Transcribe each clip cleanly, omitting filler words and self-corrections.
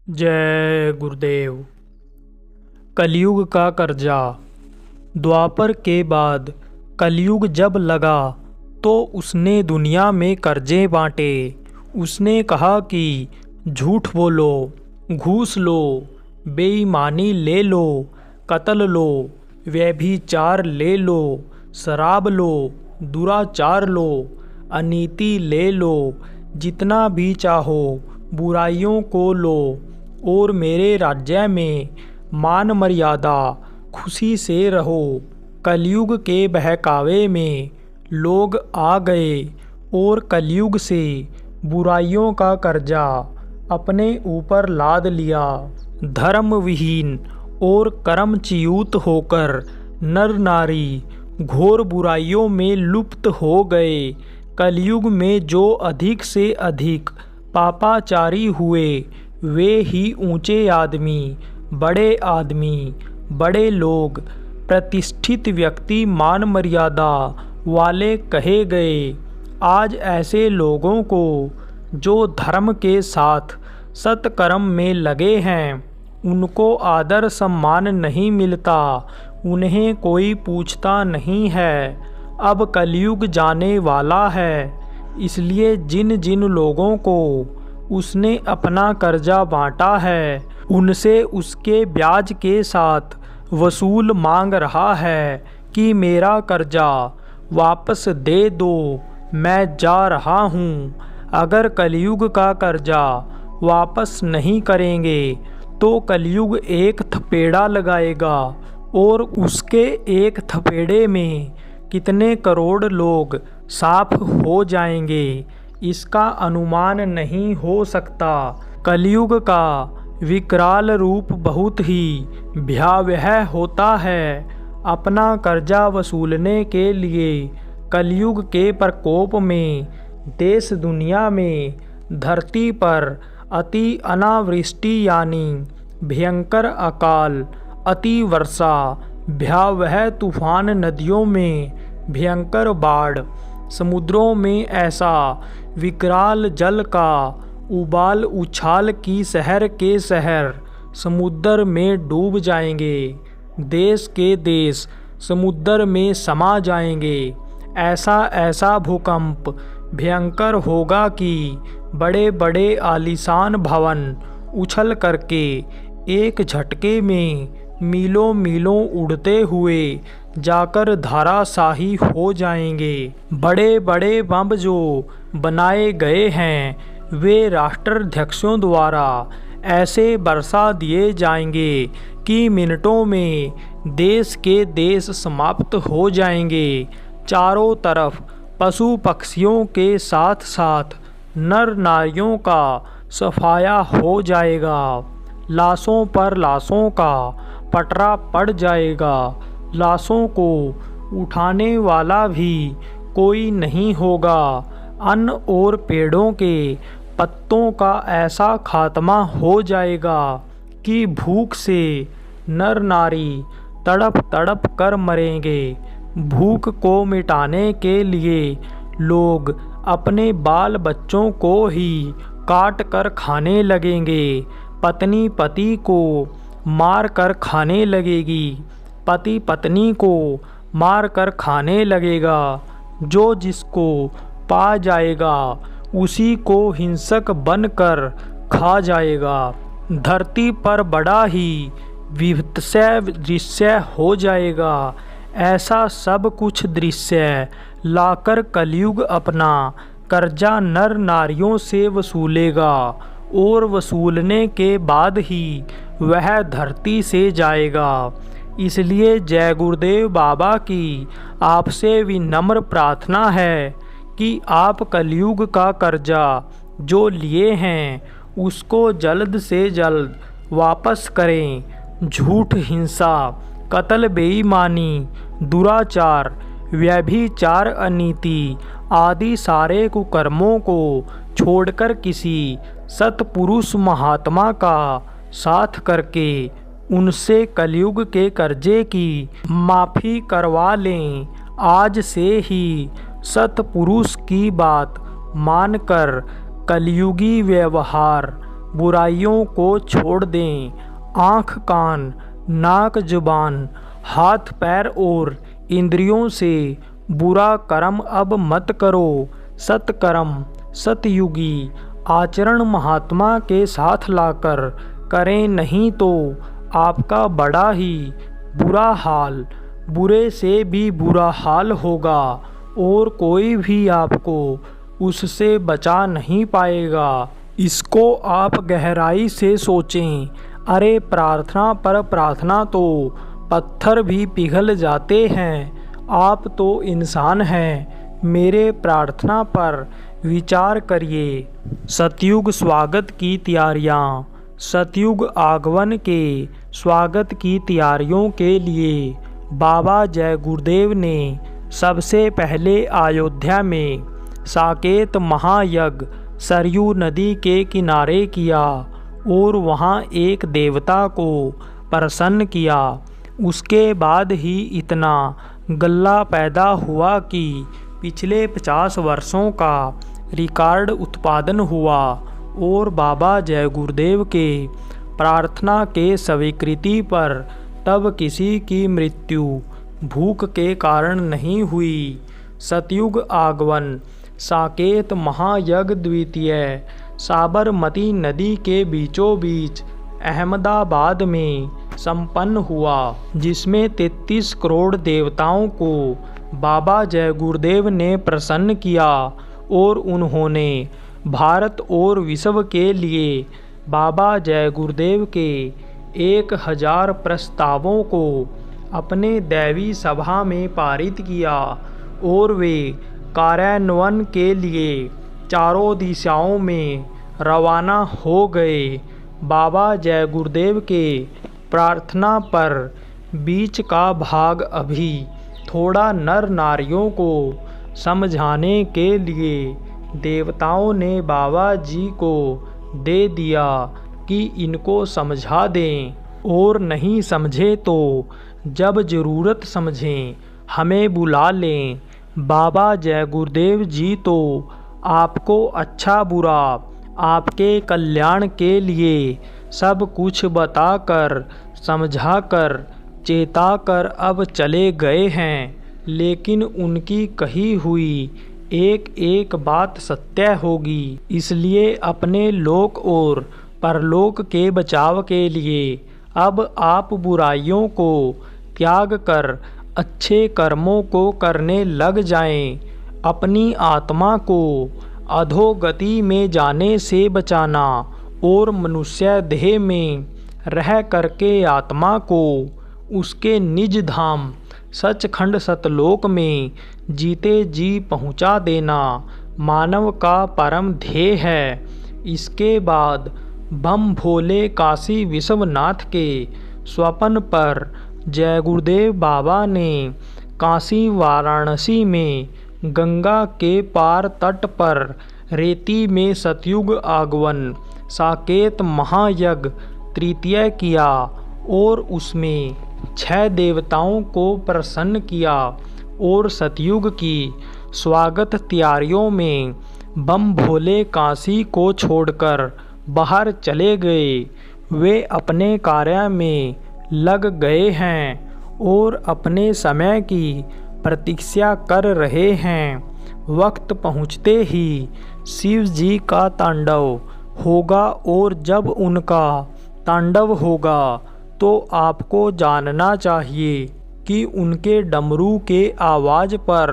जय गुरुदेव। कलयुग का कर्जा। द्वापर के बाद कलयुग जब लगा तो उसने दुनिया में कर्जे बांटे। उसने कहा कि झूठ बोलो, घूस लो, बेईमानी ले लो, कत्ल लो, व्यभिचार ले लो, शराब लो, दुराचार लो, अनीति ले लो, जितना भी चाहो बुराइयों को लो और मेरे राज्य में मान मर्यादा खुशी से रहो। कलयुग के बहकावे में लोग आ गए और कलयुग से बुराइयों का कर्जा अपने ऊपर लाद लिया। धर्म विहीन और कर्मच्युत होकर नर नारी घोर बुराइयों में लुप्त हो गए। कलयुग में जो अधिक से अधिक पापाचारी हुए वे ही ऊंचे आदमी, बड़े लोग, प्रतिष्ठित व्यक्ति, मान मर्यादा वाले कहे गए। आज ऐसे लोगों को जो धर्म के साथ सत्कर्म में लगे हैं उनको आदर सम्मान नहीं मिलता, उन्हें कोई पूछता नहीं है। अब कलयुग जाने वाला है, इसलिए जिन जिन लोगों को उसने अपना कर्जा बांटा है उनसे उसके ब्याज के साथ वसूल मांग रहा है कि मेरा कर्जा वापस दे दो, मैं जा रहा हूँ। अगर कलयुग का कर्जा वापस नहीं करेंगे तो कलयुग एक थपेड़ा लगाएगा और उसके एक थपेड़े में कितने करोड़ लोग साफ हो जाएंगे इसका अनुमान नहीं हो सकता। कलयुग का विकराल रूप बहुत ही भयावह होता है। अपना कर्जा वसूलने के लिए कलयुग के प्रकोप में देश दुनिया में धरती पर अति अनावृष्टि यानी भयंकर अकाल, अति वर्षा, भयावह तूफान, नदियों में भयंकर बाढ़, समुद्रों में ऐसा विकराल जल का उबाल उछाल की शहर के शहर समुद्र में डूब जाएंगे, देश के देश समुद्र में समा जाएंगे। ऐसा भूकंप भयंकर होगा कि बड़े बड़े आलीशान भवन उछल करके एक झटके में मीलों मीलों उड़ते हुए जाकर धराशाही हो जाएंगे। बड़े बड़े बम जो बनाए गए हैं वे राष्ट्राध्यक्षों द्वारा ऐसे बरसा दिए जाएंगे कि मिनटों में देश के देश समाप्त हो जाएंगे। चारों तरफ पशु पक्षियों के साथ साथ नर नारियों का सफाया हो जाएगा। लाशों पर लाशों का पटरा पड़ जाएगा। लाशों को उठाने वाला भी कोई नहीं होगा। अन्न और पेड़ों के पत्तों का ऐसा खात्मा हो जाएगा कि भूख से नर नारी तड़प तड़प कर मरेंगे। भूख को मिटाने के लिए लोग अपने बाल बच्चों को ही काट कर खाने लगेंगे। पत्नी पति को मार कर खाने लगेगी, पति पत्नी को मार कर खाने लगेगा। जो जिसको पा जाएगा उसी को हिंसक बनकर खा जाएगा। धरती पर बड़ा ही विभत्स्य दृश्य हो जाएगा। ऐसा सब कुछ दृश्य लाकर कलयुग अपना कर्जा नर नारियों से वसूलेगा और वसूलने के बाद ही वह धरती से जाएगा। इसलिए जय गुरुदेव बाबा की आपसे विनम्र प्रार्थना है कि आप कलयुग का कर्जा जो लिए हैं उसको जल्द से जल्द वापस करें। झूठ, हिंसा, कत्ल, बेईमानी, दुराचार, व्यभिचार, अनीति आदि सारे कुकर्मों को छोड़कर किसी सत्पुरुष महात्मा का साथ करके उनसे कलयुग के कर्जे की माफ़ी करवा लें। आज से ही सत्पुरुष की बात मानकर कलयुगी व्यवहार बुराइयों को छोड़ दें। आँख, कान, नाक, जुबान, हाथ, पैर और इंद्रियों से बुरा कर्म अब मत करो। सत्कर्म, सतयुगी आचरण महात्मा के साथ लाकर करें, नहीं तो आपका बड़ा ही बुरा हाल, बुरे से भी बुरा हाल होगा और कोई भी आपको उससे बचा नहीं पाएगा। इसको आप गहराई से सोचें। अरे प्रार्थना पर प्रार्थना तो पत्थर भी पिघल जाते हैं। आप तो इंसान हैं, मेरे प्रार्थना पर विचार करिए। सतयुग स्वागत की तैयारियां। सतयुग आगमन के स्वागत की तैयारियों के लिए बाबा जय गुरुदेव ने सबसे पहले अयोध्या में साकेत महायज्ञ सरयू नदी के किनारे किया और वहां एक देवता को प्रसन्न किया। उसके बाद ही इतना गल्ला पैदा हुआ कि पिछले 50 वर्षों का रिकॉर्ड उत्पादन हुआ और बाबा जय गुरुदेव के प्रार्थना के स्वीकृति पर तब किसी की मृत्यु भूख के कारण नहीं हुई। सतयुग आगमन। साकेत महायज्ञ द्वितीय साबरमती नदी के बीचों बीच अहमदाबाद में संपन्न हुआ, जिसमें 33 करोड़ देवताओं को बाबा जय गुरुदेव ने प्रसन्न किया और उन्होंने भारत और विश्व के लिए बाबा जय गुरुदेव के 1000 प्रस्तावों को अपने दैवी सभा में पारित किया और वे कार्यान्वयन के लिए चारों दिशाओं में रवाना हो गए। बाबा जय गुरुदेव के प्रार्थना पर बीच का भाग अभी थोड़ा नर नारियों को समझाने के लिए देवताओं ने बाबा जी को दे दिया कि इनको समझा दें, और नहीं समझे तो जब ज़रूरत समझें हमें बुला लें। बाबा जय गुरुदेव जी तो आपको अच्छा बुरा, आपके कल्याण के लिए सब कुछ बताकर, समझाकर, चेताकर अब चले गए हैं, लेकिन उनकी कही हुई एक एक बात सत्य होगी। इसलिए अपने लोक और परलोक के बचाव के लिए अब आप बुराइयों को त्याग कर अच्छे कर्मों को करने लग जाएं। अपनी आत्मा को अधोगति में जाने से बचाना और मनुष्य देह में रह करके आत्मा को उसके निज धाम सचखंड सतलोक में जीते जी पहुंचा देना मानव का परम ध्येय है। इसके बाद बम भोले काशी विश्वनाथ के स्वप्न पर जय गुरुदेव बाबा ने काशी वाराणसी में गंगा के पार तट पर रेती में सतयुग आगमन साकेत महायज्ञ तृतीय किया और उसमें 6 देवताओं को प्रसन्न किया और सतयुग की स्वागत तैयारियों में बम भोले काशी को छोड़कर बाहर चले गए। वे अपने कार्य में लग गए हैं और अपने समय की प्रतीक्षा कर रहे हैं। वक्त पहुँचते ही शिव जी का तांडव होगा और जब उनका तांडव होगा तो आपको जानना चाहिए कि उनके डमरू के आवाज़ पर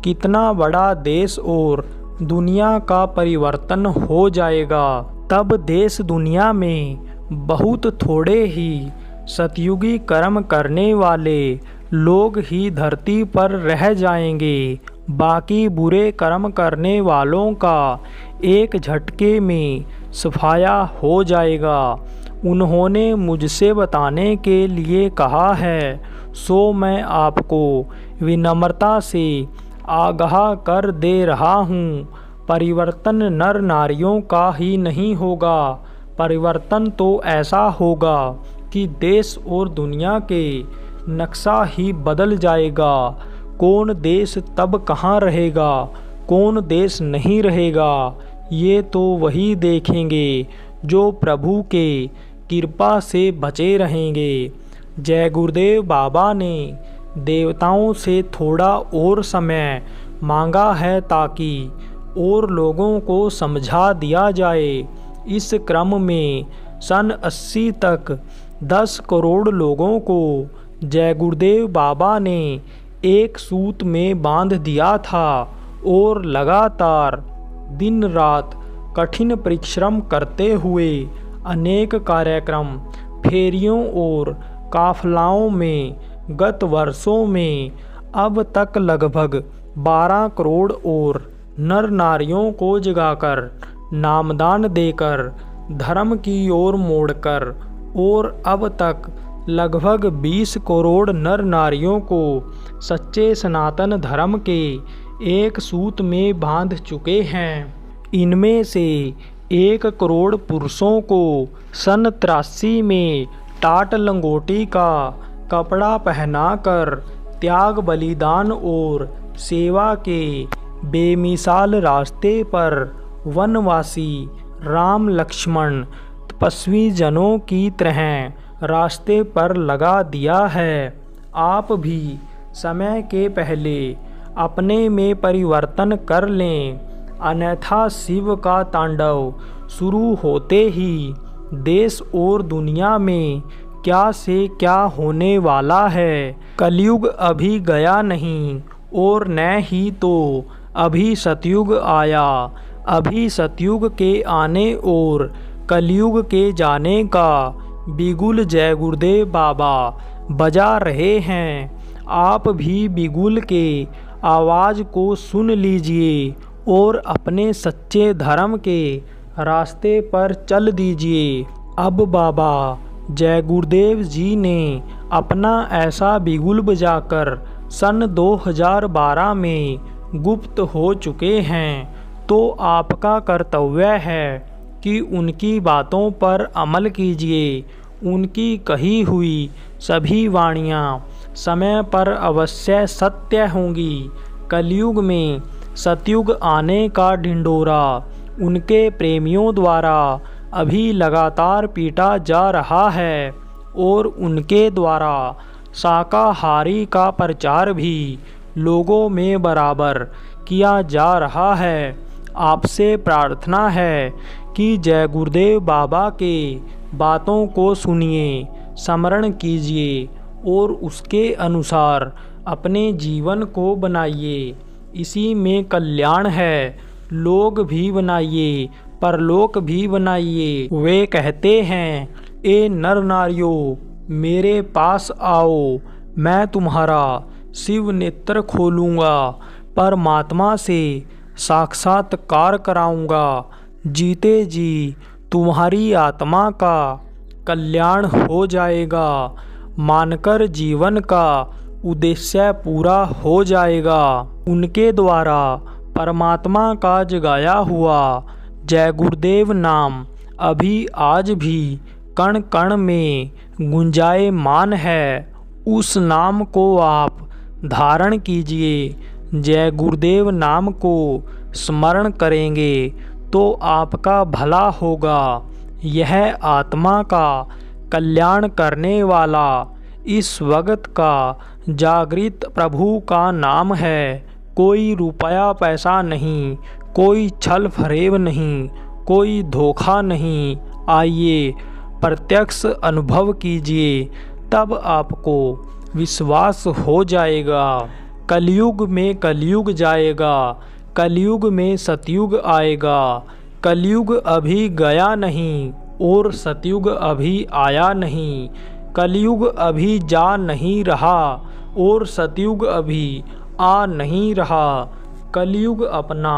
कितना बड़ा देश और दुनिया का परिवर्तन हो जाएगा। तब देश दुनिया में बहुत थोड़े ही सतयुगी कर्म करने वाले लोग ही धरती पर रह जाएंगे। बाकी बुरे कर्म करने वालों का एक झटके में सफाया हो जाएगा। उन्होंने मुझसे बताने के लिए कहा है, सो मैं आपको विनम्रता से आगाह कर दे रहा हूँ। परिवर्तन नर नारियों का ही नहीं होगा, परिवर्तन तो ऐसा होगा कि देश और दुनिया के नक्शा ही बदल जाएगा। कौन देश तब कहाँ रहेगा, कौन देश नहीं रहेगा, ये तो वही देखेंगे जो प्रभु के कृपा से बचे रहेंगे। जय गुरुदेव बाबा ने देवताओं से थोड़ा और समय मांगा है ताकि और लोगों को समझा दिया जाए। इस क्रम में सन 80 तक 10 करोड़ लोगों को जय गुरुदेव बाबा ने एक सूत में बांध दिया था और लगातार दिन रात कठिन परिश्रम करते हुए अनेक कार्यक्रम, फेरियों और काफलाओं में गत वर्षों में अब तक लगभग 12 करोड़ और नर नारियों को जगाकर, नामदान देकर, धर्म की ओर मोड़कर और अब तक लगभग 20 करोड़ नर नारियों को सच्चे सनातन धर्म के एक सूत में बांध चुके हैं। इनमें से 1 करोड़ पुरुषों को सन 83 में टाट लंगोटी का कपड़ा पहनाकर त्याग, बलिदान और सेवा के बेमिसाल रास्ते पर वनवासी राम लक्ष्मण तपस्वी जनों की तरह रास्ते पर लगा दिया है। आप भी समय के पहले अपने में परिवर्तन कर लें, अन्यथा शिव का तांडव शुरू होते ही देश और दुनिया में क्या से क्या होने वाला है। कलयुग अभी गया नहीं और न ही तो अभी सतयुग आया। अभी सतयुग के आने और कलयुग के जाने का बिगुल जय गुरुदेव बाबा बजा रहे हैं। आप भी बिगुल के आवाज़ को सुन लीजिए और अपने सच्चे धर्म के रास्ते पर चल दीजिए। अब बाबा जय गुरुदेव जी ने अपना ऐसा बिगुल बजाकर सन 2012 में गुप्त हो चुके हैं, तो आपका कर्तव्य है कि उनकी बातों पर अमल कीजिए। उनकी कही हुई सभी वाणियाँ समय पर अवश्य सत्य होंगी। कलयुग में सतयुग आने का ढिंढोरा उनके प्रेमियों द्वारा अभी लगातार पीटा जा रहा है और उनके द्वारा शाकाहारी का प्रचार भी लोगों में बराबर किया जा रहा है। आपसे प्रार्थना है कि जय गुरुदेव बाबा के बातों को सुनिए, स्मरण कीजिए और उसके अनुसार अपने जीवन को बनाइए। इसी में कल्याण है। लोग भी बनाइए, परलोक भी बनाइए। वे कहते हैं, ए नर नारियों मेरे पास आओ, मैं तुम्हारा शिव नेत्र खोलूँगा, परमात्मा से साक्षात्कार कराऊँगा। जीते जी तुम्हारी आत्मा का कल्याण हो जाएगा, मानकर जीवन का उद्देश्य पूरा हो जाएगा। उनके द्वारा परमात्मा का जगाया हुआ जय गुरुदेव नाम अभी आज भी कण कण में गुंजायमान है। उस नाम को आप धारण कीजिए। जय गुरुदेव नाम को स्मरण करेंगे तो आपका भला होगा। यह आत्मा का कल्याण करने वाला इस वक्त का जागृत प्रभु का नाम है। कोई रुपया पैसा नहीं, कोई छल फरेब नहीं, कोई धोखा नहीं। आइए प्रत्यक्ष अनुभव कीजिए, तब आपको विश्वास हो जाएगा। कलयुग में कलयुग जाएगा, कलयुग में सतयुग आएगा। कलयुग अभी गया नहीं और सतयुग अभी आया नहीं। कलयुग अभी जा नहीं रहा और सतयुग अभी आ नहीं रहा। कलयुग अपना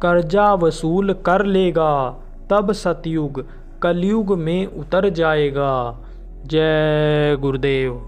कर्जा वसूल कर लेगा, तब सतयुग कलयुग में उतर जाएगा। जय गुरुदेव।